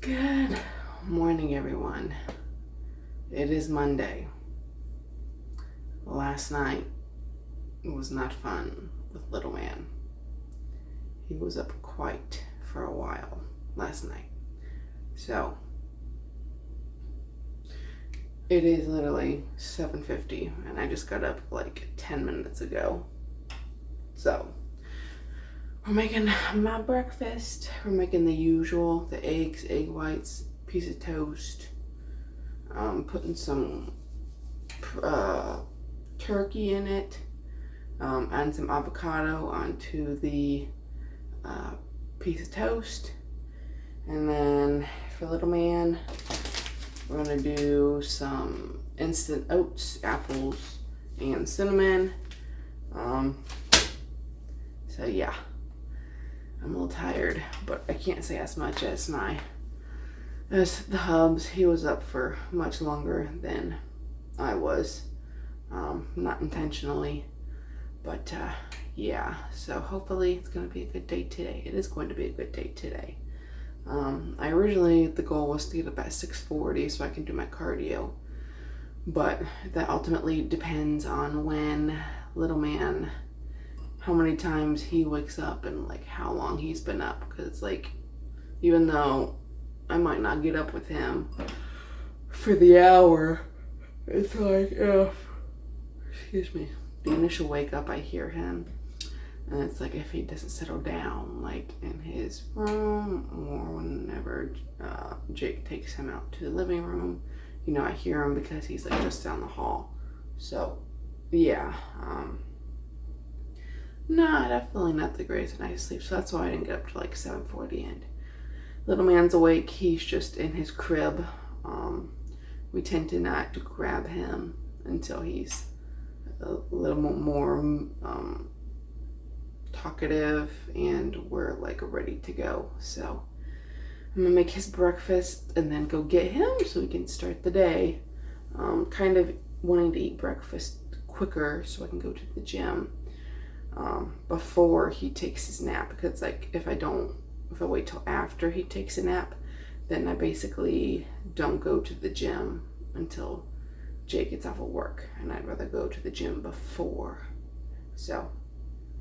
Good morning, everyone. It is Monday. Last night was not fun with little man. He was up quite for a while last night. So it is literally 7:50 and I just got up like 10 minutes ago. So we're making my breakfast. We're making the usual, the eggs, egg whites, piece of toast. Putting some turkey in it, and some avocado onto the piece of toast. And then for little man, we're gonna do some instant oats, apples, and cinnamon. So yeah, I'm a little tired, but I can't say as much as the hubs. He was up for much longer than I was, not intentionally, but yeah, so hopefully it's going to be a good day today. It is going to be a good day today. The goal was to get up at 6:40 so I can do my cardio, but that ultimately depends on when little man, how many times he wakes up and like how long he's been up, because like even though I might not get up with him for the hour, it's like excuse me, the initial wake up, I hear him, and it's like if he doesn't settle down like in his room or whenever Jake takes him out to the living room, you know, I hear him because he's like just down the hall. So yeah, no, definitely not the greatest of night's sleep, so that's why I didn't get up to like 7:40. And little man's awake. He's just in his crib. We tend to not to grab him until he's a little more talkative and we're like ready to go. So I'm gonna make his breakfast and then go get him so we can start the day. Kind of wanting to eat breakfast quicker so I can go to the gym before he takes his nap, because like if I wait till after he takes a nap, then I basically don't go to the gym until Jake gets off of work, and I'd rather go to the gym before. So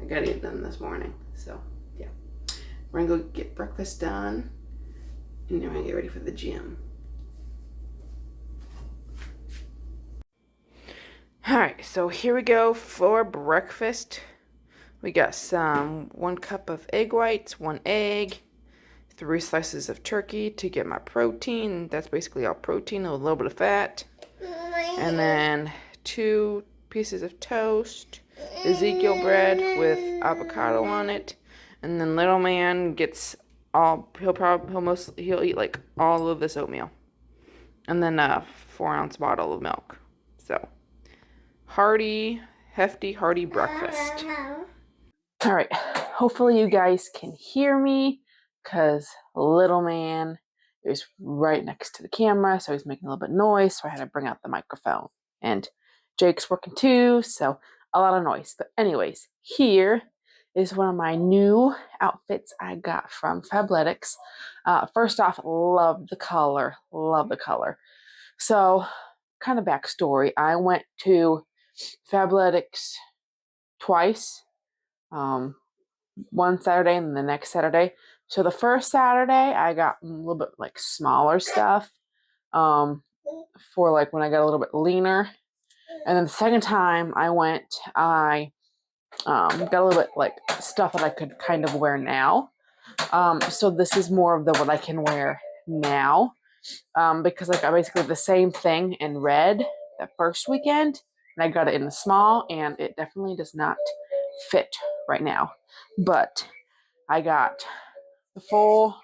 I gotta get done this morning. So yeah, we're gonna go get breakfast done and then we're gonna get ready for the gym. All right, so here we go for breakfast. We got 1 cup of egg whites, 1 egg, 3 slices of turkey to get my protein. That's basically all protein, a little bit of fat. And then 2 pieces of toast, Ezekiel bread with avocado on it. And then little man gets he'll eat like all of this oatmeal. And then a 4-ounce bottle of milk. So hearty breakfast. All right, hopefully you guys can hear me, because little man is right next to the camera, so he's making a little bit of noise, so I had to bring out the microphone. And Jake's working too, so a lot of noise. But anyways, here is one of my new outfits I got from Fabletics. First off, love the color. So, kind of backstory, I went to Fabletics twice. One Saturday and the next Saturday. So the first Saturday I got a little bit like smaller stuff for like when I got a little bit leaner. And then the second time I went, I got a little bit like stuff that I could kind of wear now. So this is more of what I can wear now, because like I basically did the same thing in red that first weekend, and I got it in the small, and it definitely does not fit right now. But I got the full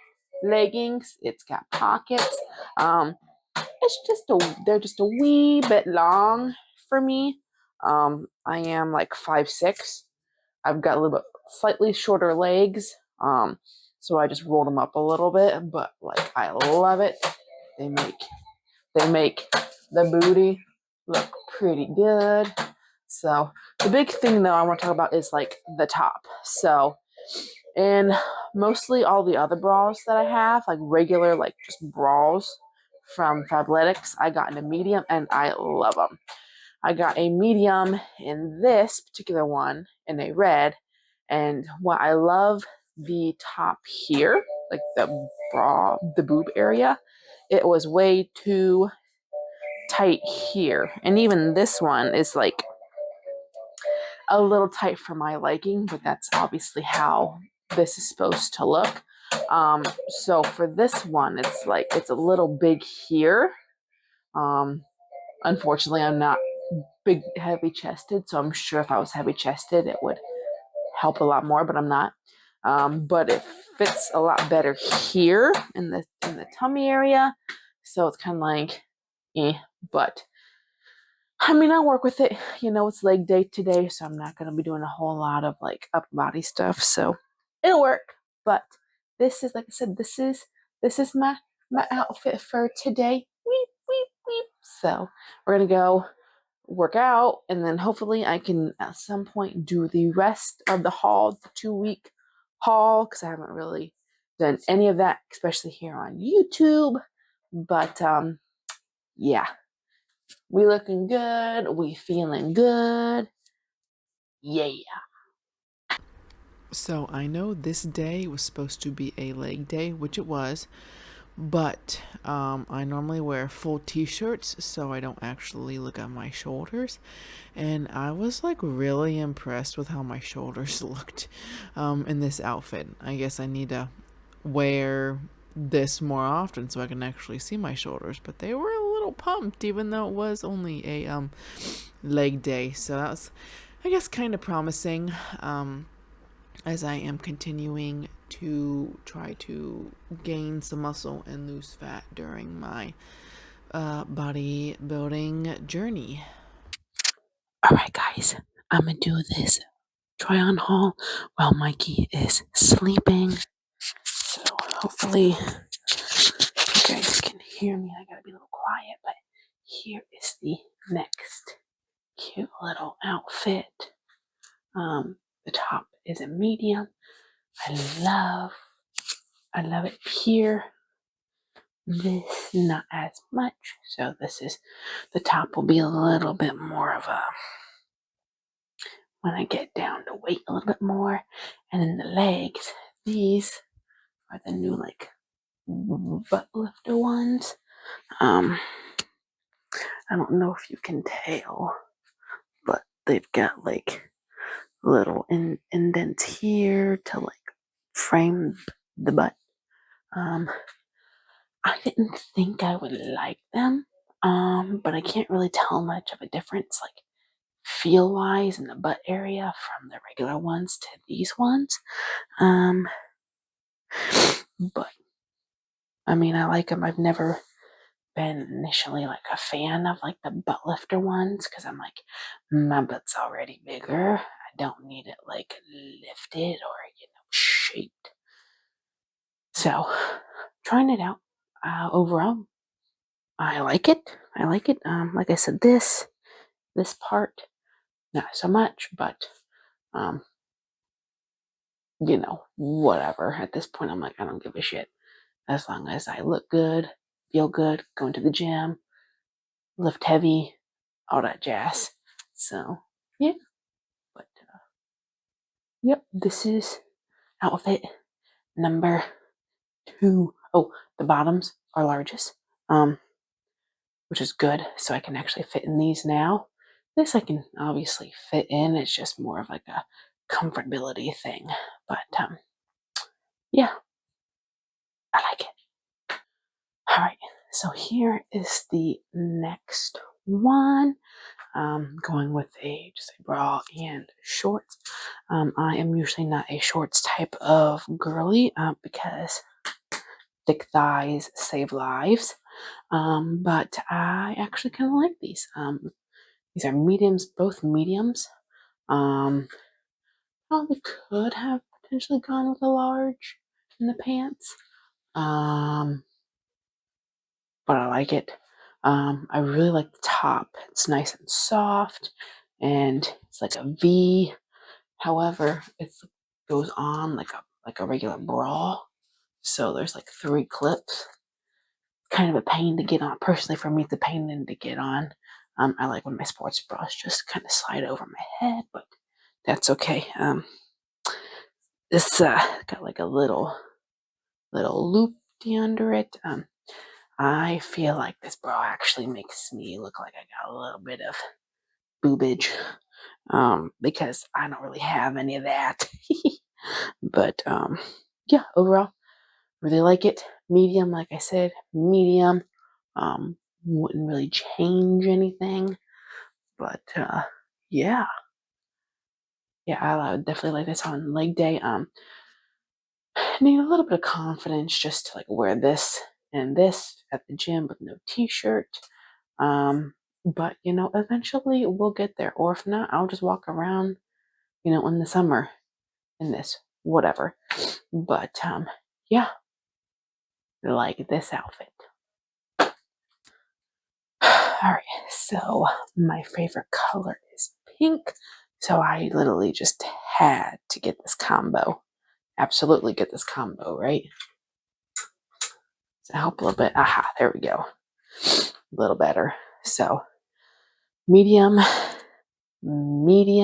leggings. It's got pockets. They're just a wee bit long for me. I am like 5'6". I've got a little bit slightly shorter legs. So I just rolled them up a little bit, but like I love it. They make the booty look pretty good. So the big thing though I want to talk about is like the top. So And mostly all the other bras that I have, like regular, like just bras from Fabletics, I got in a medium and I love them. I got a medium in this particular one in a red. And what I love the top here, like the bra, the boob area, it was way too tight here. And even this one is like a little tight for my liking, but that's obviously how this is supposed to look. So for this one, it's like it's a little big here. Unfortunately, I'm not big heavy chested, so I'm sure if I was heavy chested, it would help a lot more, but I'm not. But it fits a lot better here in the tummy area, so it's kind of like, but I mean, I'll work with it. You know, it's leg day today, so I'm not going to be doing a whole lot of like upper body stuff. So it'll work. But this is, like I said, this is my outfit for today. Weep, weep, weep. So we're going to go work out, and then hopefully I can at some point do the rest of the haul, the 2-week haul, because I haven't really done any of that, especially here on YouTube. But yeah. We looking good. We feeling good. Yeah. So I know this day was supposed to be a leg day, which it was, but I normally wear full t-shirts, so I don't actually look at my shoulders. And I was like really impressed with how my shoulders looked in this outfit. I guess I need to wear this more often so I can actually see my shoulders, but they were a little pumped even though it was only a leg day. So that's, I guess, kind of promising, as I am continuing to try to gain some muscle and lose fat during my bodybuilding journey. Alright guys, I'm gonna do this try on haul while Mikey is sleeping. So hopefully you guys can hear me. I gotta be a little quiet, but here is the next cute little outfit. The top is a medium. I love it here. This not as much, so this is the top will be a little bit more of a when I get down to weight a little bit more. And then the legs, these are the new like butt lifter ones. I don't know if you can tell, but they've got like little indents here to like frame the butt. I didn't think I would like them, but I can't really tell much of a difference, like feel wise in the butt area from the regular ones to these ones. But I mean, I like them. I've never been initially like a fan of like the butt lifter ones because I'm like, my butt's already bigger. I don't need it like lifted or shaped. So trying it out. Overall, I like it. Like I said, this part not so much, but whatever. At this point, I'm like, I don't give a shit as long as I look good, feel good, going to the gym, lift heavy, all that jazz. So yeah, but yep, this is outfit number 2. Oh, the bottoms are largest, which is good. So I can actually fit in these now. This I can obviously fit in. It's just more of like a comfortability thing. But yeah, I like it. All right, so here is the next one. Going with just a bra and shorts. I am usually not a shorts type of girly because thick thighs save lives. But I actually kind of like these. These are mediums, both mediums. Probably could have potentially gone with a large in the pants. But I like it. I really like the top. It's nice and soft, and it's like a V. However, it goes on like a like a regular bra. So there's like 3 clips. Kind of a pain to get on. Personally, for me, it's a pain to get on. I like when my sports bras just kind of slide over my head, but that's okay. This got like a little loop under it. I feel like this bra actually makes me look like I got a little bit of boobage, because I don't really have any of that. But yeah, overall, really like it. Medium, like I said, medium. Wouldn't really change anything, but yeah, I would definitely like this on leg day. Need a little bit of confidence just to like wear this and this at the gym with no t-shirt. But eventually we'll get there, or if not, I'll just walk around, in the summer in this, whatever. But yeah, like this outfit. All right, so my favorite color is pink. So I literally just had to get this combo. Absolutely get this combo, right? So help a little bit. Aha, there we go. A little better. So medium, love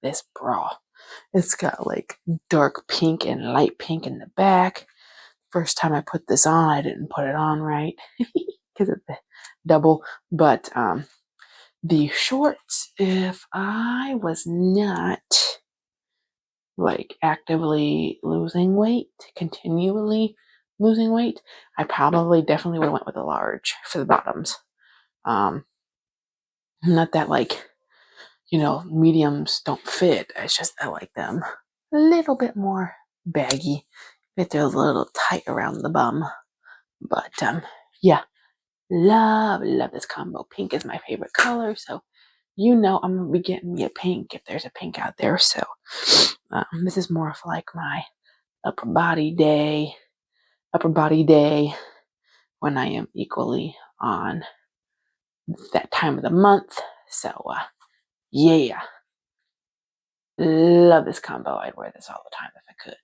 this bra. It's got like dark pink and light pink in the back. First time I put this on, I didn't put it on right because of the double. But the shorts, if I was not like actively losing weight, continually losing weight, I probably definitely would have went with a large for the bottoms. Not that like, mediums don't fit. It's just I like them a little bit more baggy. If they're a little tight around the bum. But yeah, love this combo. Pink is my favorite color, so I'm gonna be getting me a pink if there's a pink out there. So this is more of like my upper body day when I am equally on that time of the month. So yeah, love this combo. I'd wear this all the time if I could.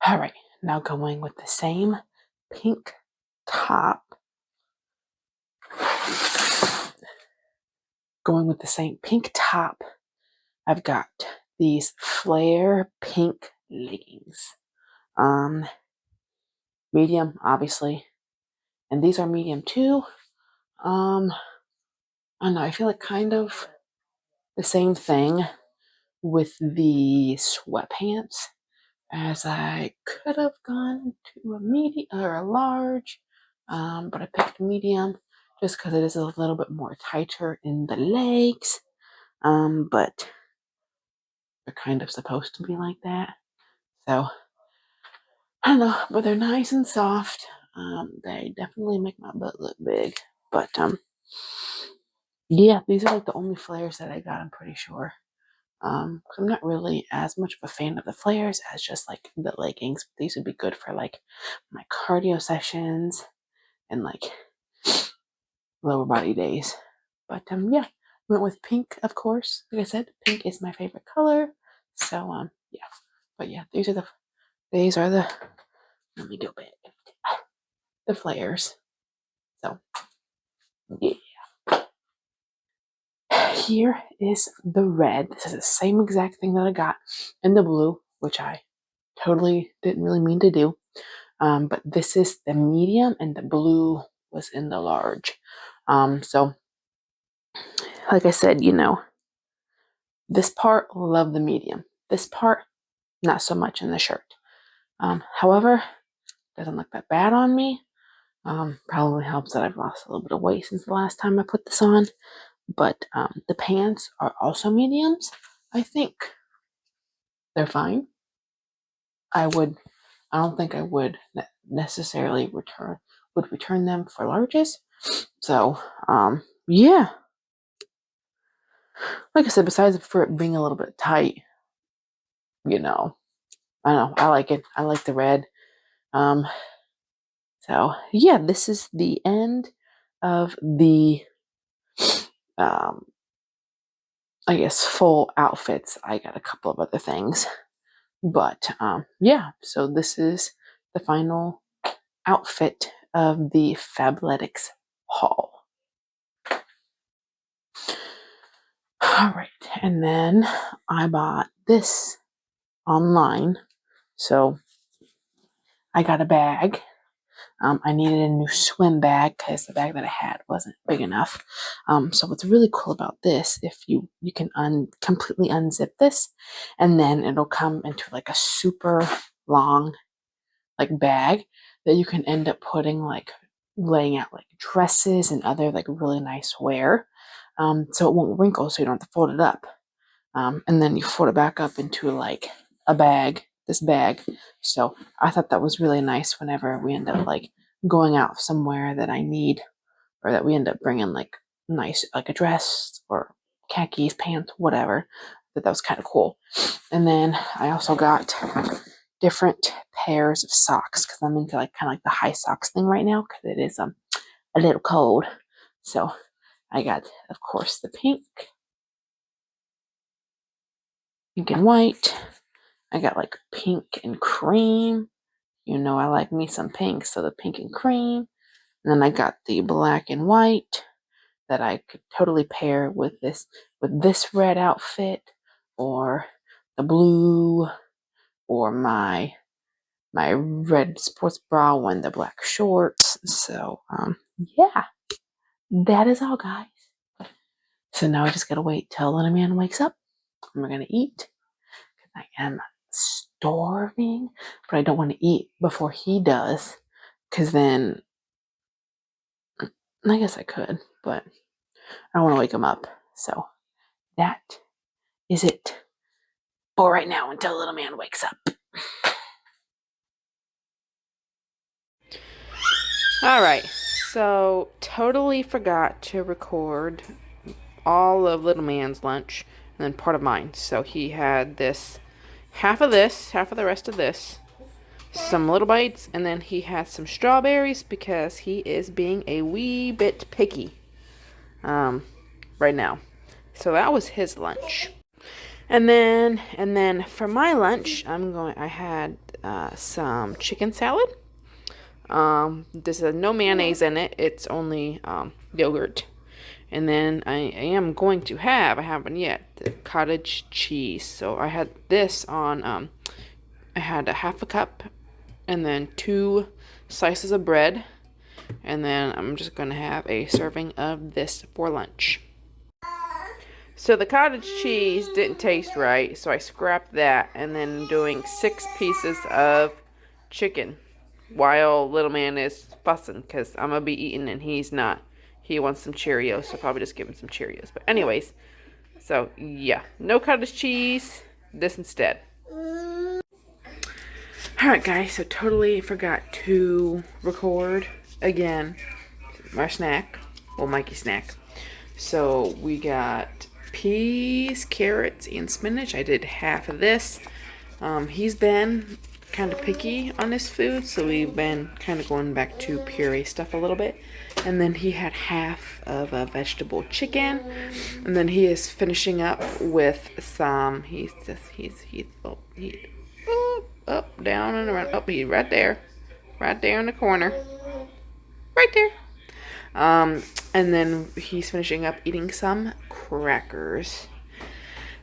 All right, now going with the same pink top. I've got these flare pink leggings. Medium, obviously. And these are medium too. I don't know, I feel like kind of the same thing with the sweatpants, as I could have gone to a medium or a large, but I picked medium just because it is a little bit more tighter in the legs. But they're kind of supposed to be like that. So I don't know, but they're nice and soft. They definitely make my butt look big. But yeah, these are like the only flares that I got, I'm pretty sure. 'Cause I'm not really as much of a fan of the flares as just like the leggings. These would be good for like my cardio sessions and like lower body days. But yeah, went with pink, of course. Like I said, pink is my favorite color. So yeah. But yeah, these are the let me go back. The flares. So yeah. Here is the red. This is the same exact thing that I got in the blue, which I totally didn't really mean to do. But this is the medium and the blue was in the large. So like I said, this part, love the medium. This part, not so much in the shirt. However, doesn't look that bad on me. Probably helps that I've lost a little bit of weight since the last time I put this on. But the pants are also mediums. I think they're fine. I don't think I would necessarily return them for larges. So yeah. Like I said, besides for it being a little bit tight, I don't know, I like it. I like the red. So yeah, this is the end of the I guess, full outfits. I got a couple of other things. But yeah, so this is the final outfit of the Fabletics haul. All right, and then I bought this online. So I got a bag. I needed a new swim bag because the bag that I had wasn't big enough. So what's really cool about this, if you can completely unzip this, and then it'll come into like a super long like bag that you can end up putting like laying out like dresses and other like really nice wear. So it won't wrinkle, so you don't have to fold it up. And then you fold it back up into like a bag, this bag. So I thought that was really nice whenever we end up like going out somewhere that I need, or that we end up bringing like nice, like a dress or khakis, pants, whatever. That was kind of cool. And then I also got different pairs of socks because I'm into like kind of like the high socks thing right now because it is a little cold. So I got, of course, the pink and white. I got like pink and cream. You know, I like me some pink, so the pink and cream. And then I got the black and white that I could totally pair with this red outfit, or the blue, or my red sports bra and the black shorts. So yeah, that is all, guys. So now I just gotta wait till little man wakes up and we're gonna eat. I am starving, but I don't want to eat before he does, because then I guess I could, but I don't want to wake him up. So that is it for right now until little man wakes up. All right, so totally forgot to record all of little man's lunch and then part of mine. So he had half of the rest of this, some little bites, and then he had some strawberries because he is being a wee bit picky right now. So that was his lunch. And then for my lunch, I had some chicken salad. This has no mayonnaise in it. It's only yogurt. And then I haven't yet, the cottage cheese. So I had this on, I had a half a cup and then 2 slices of bread. And then I'm just going to have a serving of this for lunch. So the cottage cheese didn't taste right, so I scrapped that, and then doing 6 pieces of chicken while little man is fussing because I'm going to be eating and he's not. He wants some Cheerios, so I'll probably just give him some Cheerios. But anyways, so yeah, no cottage cheese, this instead. Alright guys, so totally forgot to record again my snack, well, Mikey's snack. So we got peas, carrots, and spinach. I did half of this. He's been kind of picky on his food, so we've been kind of going back to puree stuff a little bit. And then he had half of a vegetable chicken, and then he is finishing up with some. Up, down, and around. Oh, he's right there in the corner, right there. And then he's finishing up eating some crackers.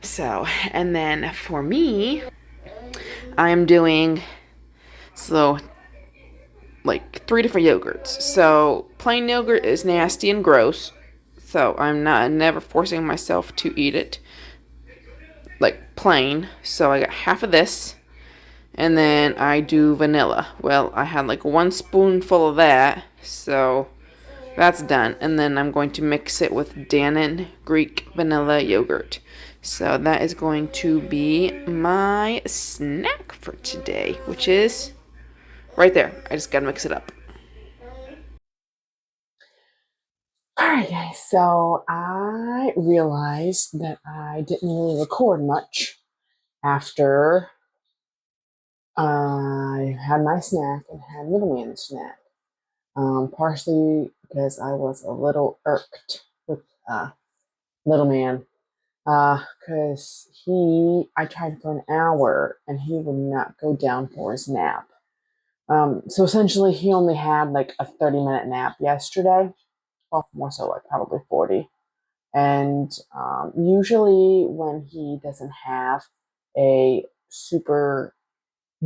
So, and then for me, I'm doing like 3 different yogurts. So plain yogurt is nasty and gross. So I'm never forcing myself to eat it like plain. So I got half of this. And then I do vanilla. Well, I had like 1 spoonful of that. So that's done. And then I'm going to mix it with Dannon Greek vanilla yogurt. So that is going to be my snack for today, which is right there. I just got to mix it up. Alright guys, so I realized that I didn't really record much after I had my snack and had little man's snack. Partially because I was a little irked with little man. Because I tried for an hour and he would not go down for his nap. So essentially, he only had like a 30-minute nap yesterday. Well, more so, like probably 40. And usually, when he doesn't have a super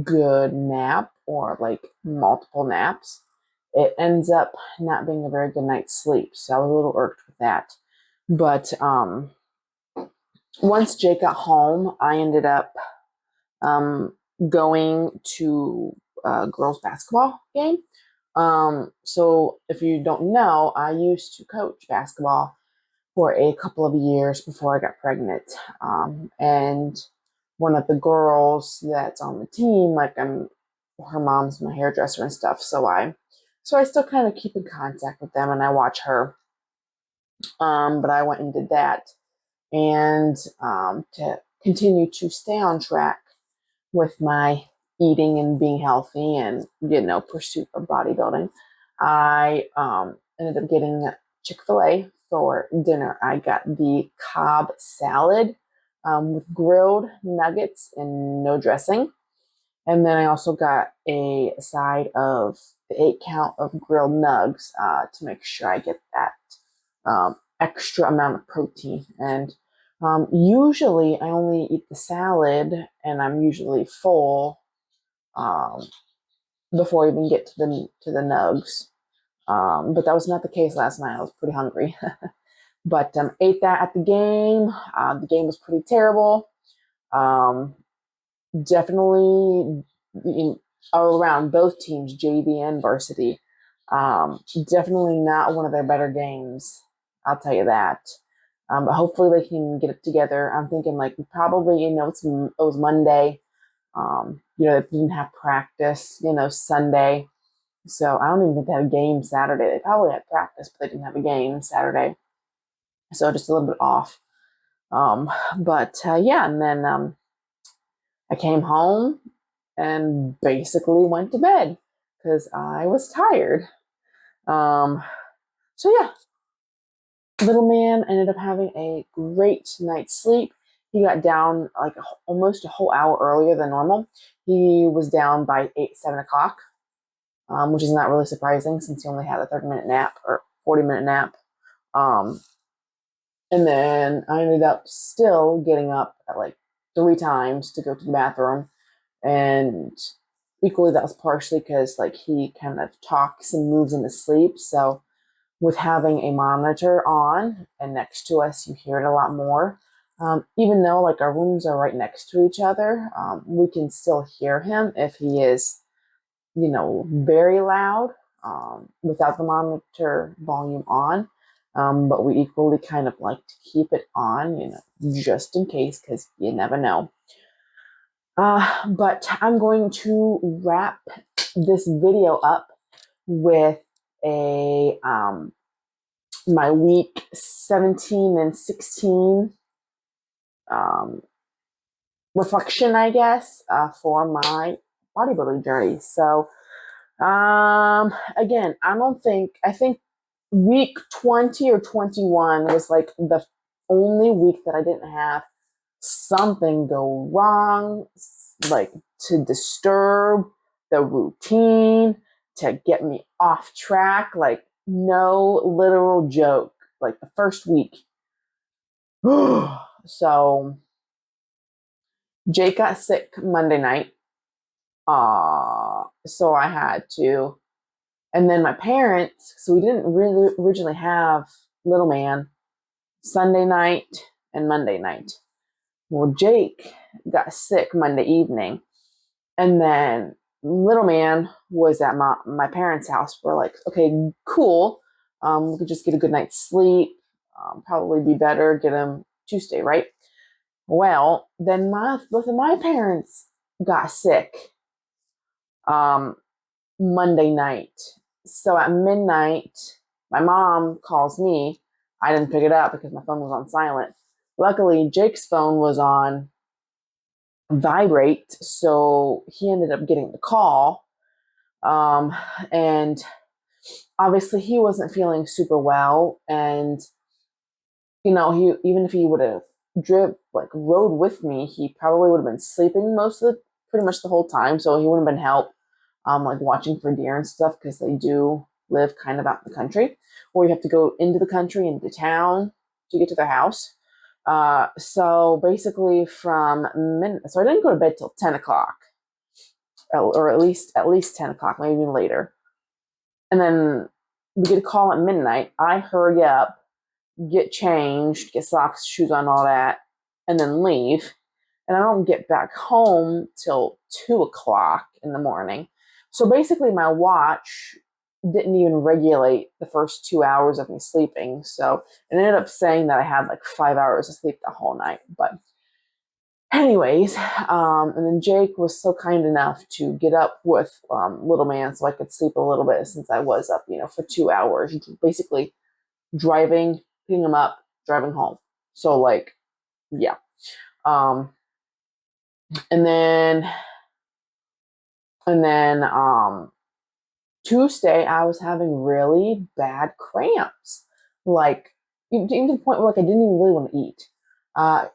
good nap or like multiple naps, it ends up not being a very good night's sleep. So I was a little irked with that. But once Jake got home, I ended up um, going to a girls' basketball game. So if you don't know, I used to coach basketball for a couple of years before I got pregnant. And one of the girls that's on the team, like her mom's my hairdresser and stuff. So I still kind of keep in contact with them and I watch her. But I went and did that. And to continue to stay on track with my eating and being healthy and, pursuit of bodybuilding, I ended up getting Chick-fil-A for dinner. I got the Cobb salad with grilled nuggets and no dressing. And then I also got a side of the 8 count of grilled nugs to make sure I get that extra amount of protein. And usually I only eat the salad and I'm usually full um, before I even get to the nugs. But that was not the case last night. I was pretty hungry. But ate that at the game. The game was pretty terrible. Definitely all around both teams, JV and varsity. Definitely not one of their better games. I'll tell you that. But hopefully they can get it together. I'm thinking like probably, it was Monday. They didn't have practice, Sunday. So I don't even think they had a game Saturday. They probably had practice, but they didn't have a game Saturday. So just a little bit off. Yeah, and then I came home and basically went to bed because I was tired. So yeah, little man ended up having a great night's sleep. He got down like almost a whole hour earlier than normal. He was down by 7 o'clock, which is not really surprising since he only had a 30-minute nap or 40-minute nap. And then I ended up still getting up at like 3 times to go to the bathroom. And equally, that was partially because like he kind of talks and moves in his sleep. So with having a monitor on and next to us, you hear it a lot more. Even though like our rooms are right next to each other, we can still hear him if he is, very loud without the monitor volume on. But we equally kind of like to keep it on, just in case, because you never know. But I'm going to wrap this video up with a my week 17 and 16 reflection, I guess, for my bodybuilding journey. So again, I think week 20 or 21 was like the only week that I didn't have something go wrong, like to disturb the routine, to get me off track. Like, no literal joke. Like the first week. So, Jake got sick Monday night. So I had to. And then my parents, so we didn't really originally have little man Sunday night and Monday night. Well, Jake got sick Monday evening. And then little man was at my parents' house. We're like, okay, cool. We could just get a good night's sleep. Probably be better. Get him Tuesday, right? Well, then both of my parents got sick Monday night. So at midnight, my mom calls me. I didn't pick it up because my phone was on silent. Luckily, Jake's phone was on vibrate, so he ended up getting the call. And obviously he wasn't feeling super well, and he even if he would have rode with me, he probably would have been sleeping pretty much the whole time. So he wouldn't have been help, like watching for deer and stuff, because they do live kind of out in the country, or you have to go into the country, into town to get to their house. So basically from midnight, so I didn't go to bed till 10 o'clock, or at least 10 o'clock, maybe even later. And then we get a call at midnight. I hurry up, get changed, get socks, shoes on, all that, and then leave. And I don't get back home till 2 o'clock in the morning. So basically, my watch didn't even regulate the first 2 hours of me sleeping. So it ended up saying that I had like 5 hours of sleep the whole night. But anyways, and then Jake was so kind enough to get up with little man so I could sleep a little bit, since I was up, for 2 hours, basically driving, picking him up, driving home. So like, yeah. And then Tuesday I was having really bad cramps, like even to the point where like I didn't even really want to eat.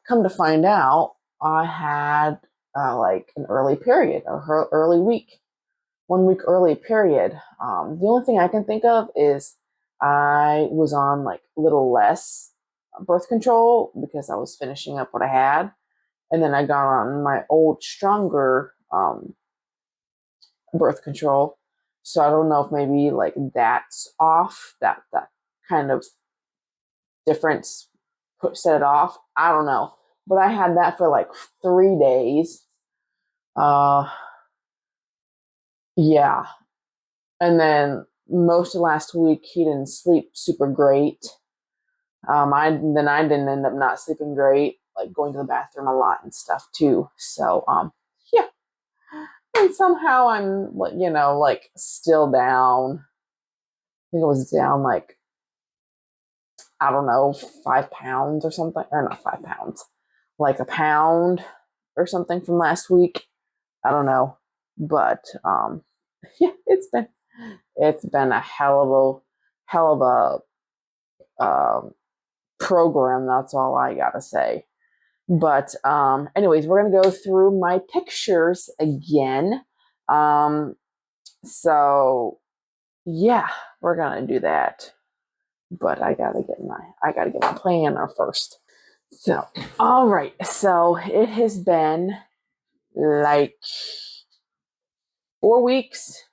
Come to find out, I had like an early period, or early week, 1 week early period. The only thing I can think of is I was on like a little less birth control because I was finishing up what I had, and then I got on my old, stronger birth control. So I don't know if maybe like that's off, that kind of difference set it off. I don't know. But I had that for like 3 days. Yeah. And then most of last week he didn't sleep super great. I didn't end up not sleeping great, like going to the bathroom a lot and stuff too. So yeah. And somehow I'm, like still down. I think it was down like, I don't know, 5 pounds or something, or not 5 pounds, like a pound or something from last week. I don't know, but yeah, it's been a hell of a program. That's all I gotta say. But anyways, we're gonna go through my pictures again. So yeah, we're gonna do that. But I gotta get my planner first. So, all right. So it has been like 4 weeks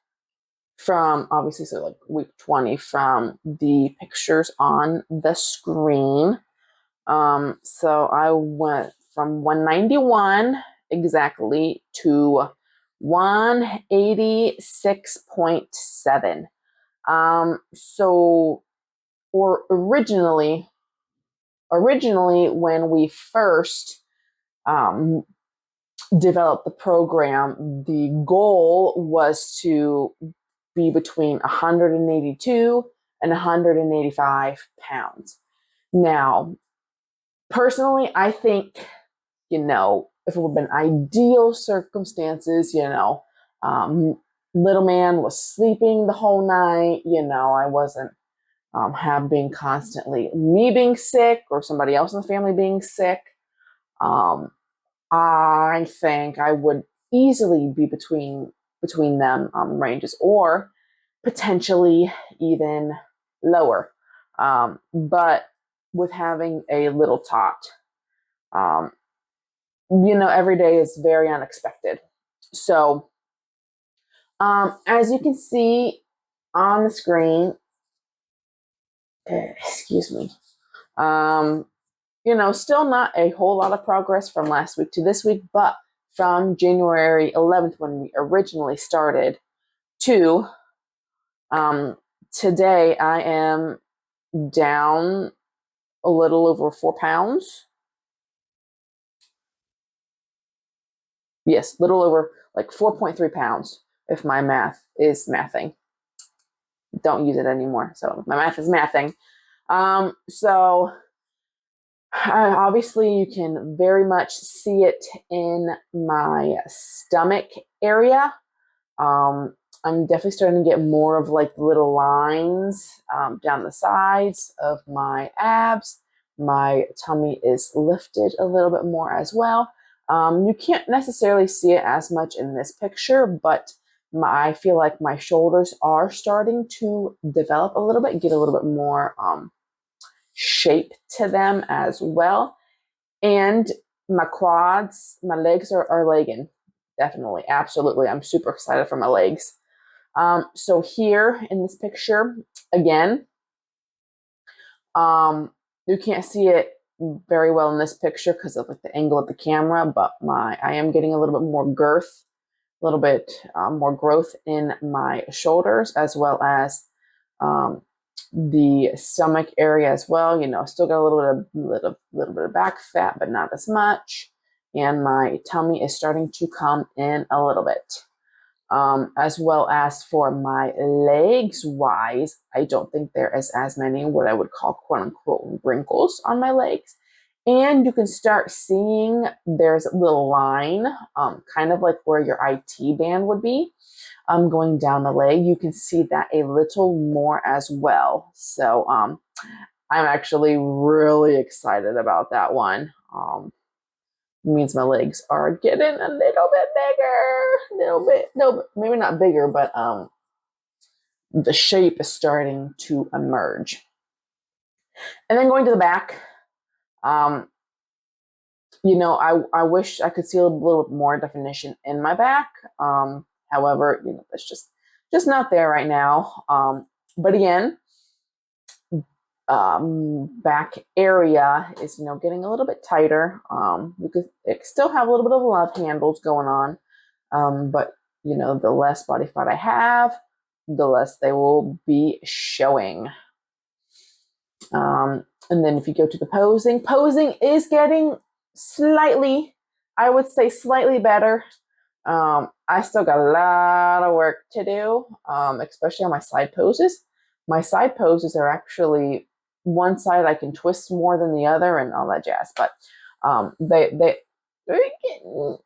from, obviously, so like week 20 from the pictures on the screen. So I went from 191 exactly to 186.7. So, or originally when we first developed the program, the goal was to be between 182 and 185 pounds. Now, personally, I think, if it would have been ideal circumstances, little man was sleeping the whole night, I wasn't have been constantly me being sick or somebody else in the family being sick. I think I would easily be between them ranges, or potentially even lower. But with having a little tot, every day is very unexpected. So, as you can see on the screen, excuse me, still not a whole lot of progress from last week to this week, but from January 11th, when we originally started, to today, I am down a little over 4 pounds. Yes, little over like 4.3 pounds, if my math is mathing. Don't use it anymore. So my math is mathing. So obviously you can very much see it in my stomach area. I'm definitely starting to get more of like little lines down the sides of my abs. My tummy is lifted a little bit more as well. You can't necessarily see it as much in this picture, but I feel like my shoulders are starting to develop a little bit, get a little bit more shape to them as well. And my quads, my legs are legging. Definitely, absolutely. I'm super excited for my legs. So here in this picture, again, you can't see it very well in this picture because of like the angle of the camera, but I am getting a little bit more girth, a little bit more growth in my shoulders, as well as the stomach area as well. You know, still got a little bit of back fat, but not as much. And my tummy is starting to come in a little bit. As well as for my legs wise, I don't think there is as many what I would call quote unquote wrinkles on my legs. And you can start seeing there's a little line, kind of like where your IT band would be, going down the leg. You can see that a little more as well. So I'm actually really excited about that one. Means my legs are getting a little bit bigger, no, maybe not bigger, but the shape is starting to emerge. And then going to the back, you know, I wish I could see a little bit more definition in my back. However, you know, that's just not there right now. But again, back area is, you know, getting a little bit tighter. You could still have a little bit of love handles going on, but you know, the less body fat I have, the less they will be showing. And then if you go to the posing is getting slightly, I would say slightly better. I still got a lot of work to do, especially on my side poses. My side poses are actually one side I can twist more than the other and all that jazz, but they're getting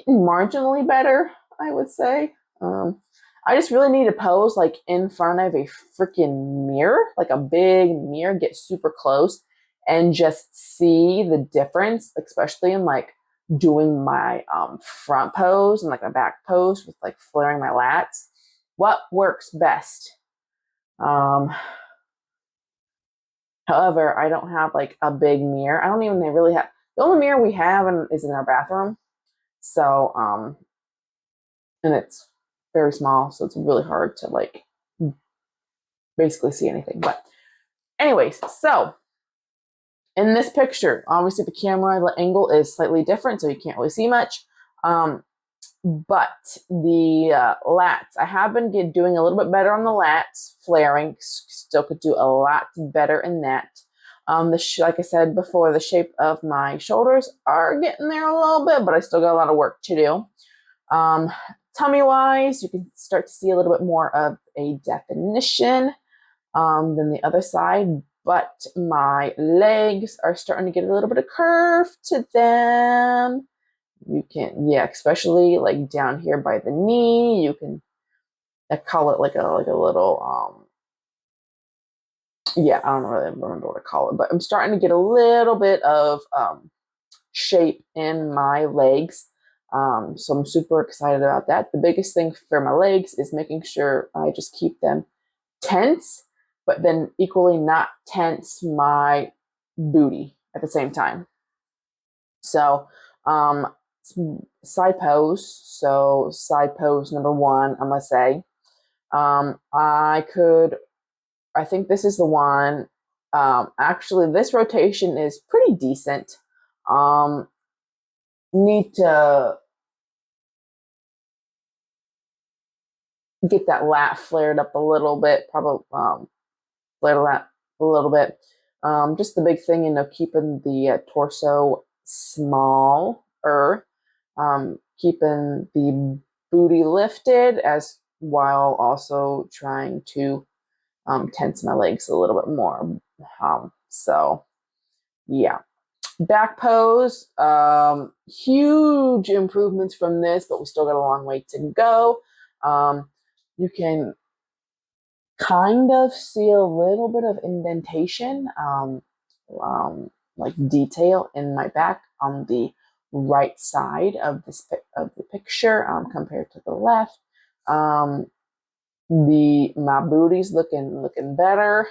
marginally better, I would say. I just really need to pose like in front of a freaking mirror, like a big mirror, get super close and just see the difference, especially in like doing my front pose and like a back pose with like flaring my lats. What works best? However, I don't have like a big mirror. I don't even really have, the only mirror we have is in our bathroom. So, and it's very small, so it's really hard to like basically see anything. But anyways, so in this picture, obviously the camera angle is slightly different, so you can't really see much. But the lats, I have been doing a little bit better on the lats, flaring. Still could do a lot better in that. Like I said before, the shape of my shoulders are getting there a little bit, but I still got a lot of work to do. Tummy wise, you can start to see a little bit more of a definition than the other side, but my legs are starting to get a little bit of curve to them. You can, yeah, especially like down here by the knee, you can, I call it like a little, yeah, I don't really remember what to call it, but I'm starting to get a little bit of shape in my legs. So I'm super excited about that. The biggest thing for my legs is making sure I just keep them tense, but then equally not tense my booty at the same time. So, side pose. So side pose number one, I'm gonna say, I think this is the one. Actually, this rotation is pretty decent. Need to get that lat flared up a little bit, probably flare the lat a little bit. Just the big thing, you know, keeping the torso smaller, keeping the booty lifted as while also trying to tense my legs a little bit more. So yeah. Back pose, huge improvements from this, but we still got a long way to go. You can kind of see a little bit of indentation, like detail in my back on the right side of the picture compared to the left. My booty's looking better.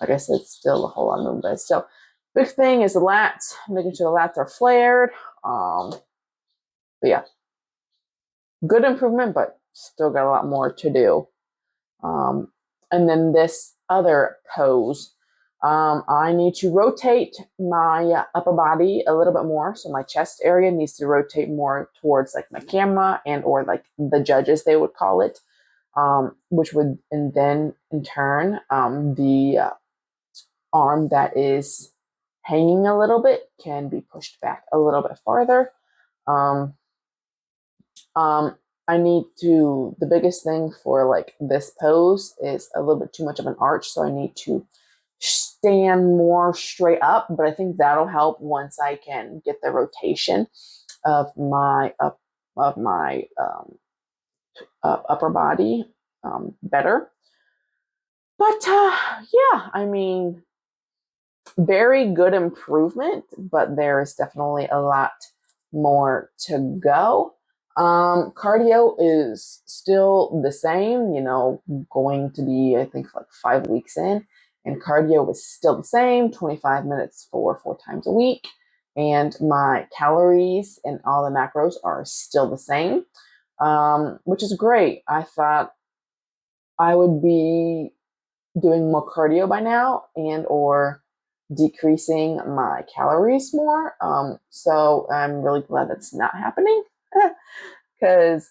Like I said, still a whole lot of movement, but still, big thing is the lats, making sure the lats are flared. But yeah, good improvement, but still got a lot more to do. And then this other pose, I need to rotate my upper body a little bit more. So my chest area needs to rotate more towards like my camera and or like the judges, they would call it, which would, and then in turn, the arm that is hanging a little bit can be pushed back a little bit farther. Um, I need to, the biggest thing for like this pose is a little bit too much of an arch. So I need to stand more straight up, but I think that'll help once I can get the rotation of my upper body better. But yeah, I mean, very good improvement, but there is definitely a lot more to go. Cardio is still the same, going to be, I think, like 5 weeks in, and cardio is still the same, 25 minutes for 4 times a week. And my calories and all the macros are still the same, which is great. I thought I would be doing more cardio by now and or decreasing my calories more. So I'm really glad that's not happening because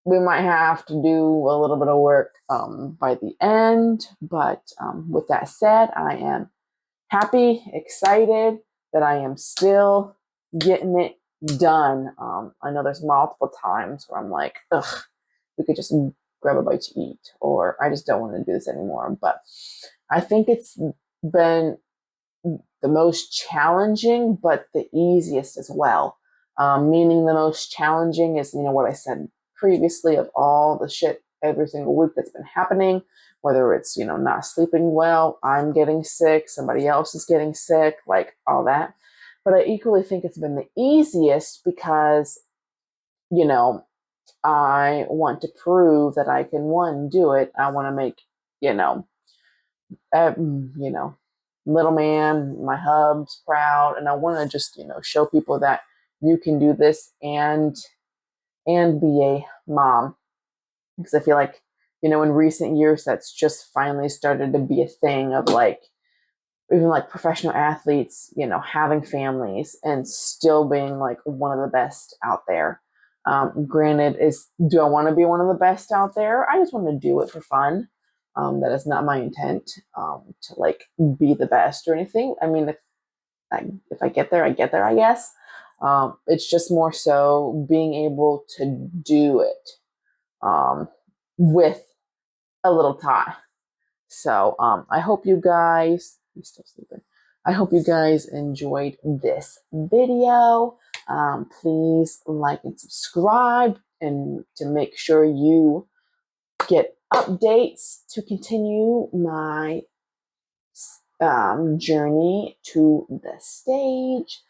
we might have to do a little bit of work by the end. But with that said, I am happy, excited that I am still getting it done. I know there's multiple times where I'm like, ugh, we could just grab a bite to eat, or I just don't want to do this anymore. But I think it's been the most challenging, but the easiest as well. Meaning the most challenging is, what I said previously of all the shit every single week that's been happening, whether it's, not sleeping well, I'm getting sick, somebody else is getting sick, like all that. But I equally think it's been the easiest because, I want to prove that I can, one, do it. I want to make, uh, you know, little man, my hubs proud. And I want to just, show people that you can do this and be a mom. Because I feel like, in recent years, that's just finally started to be a thing of like, even like professional athletes, having families and still being like one of the best out there. Granted, do I want to be one of the best out there? I just want to do it for fun. That is not my intent to like be the best or anything. I mean, if I get there, I get there, I guess. It's just more so being able to do it with a little tie. So I hope you guys, he's still sleeping. I hope you guys enjoyed this video. Please like and subscribe and to make sure you get updates to continue my journey to the stage.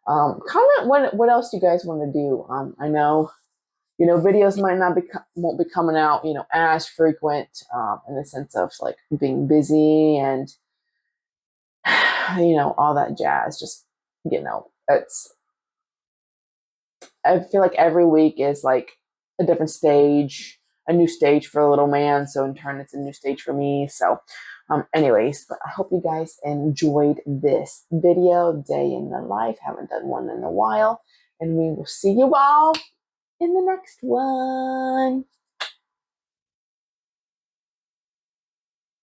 Comment what else you guys want to do. I know, videos won't be coming out, as frequent in the sense of like being busy and all that jazz. Just I feel like every week is like a different stage, a new stage for a little man. So in turn, it's a new stage for me. So anyways, but I hope you guys enjoyed this video, day in the life. Haven't done one in a while. And we will see you all in the next one.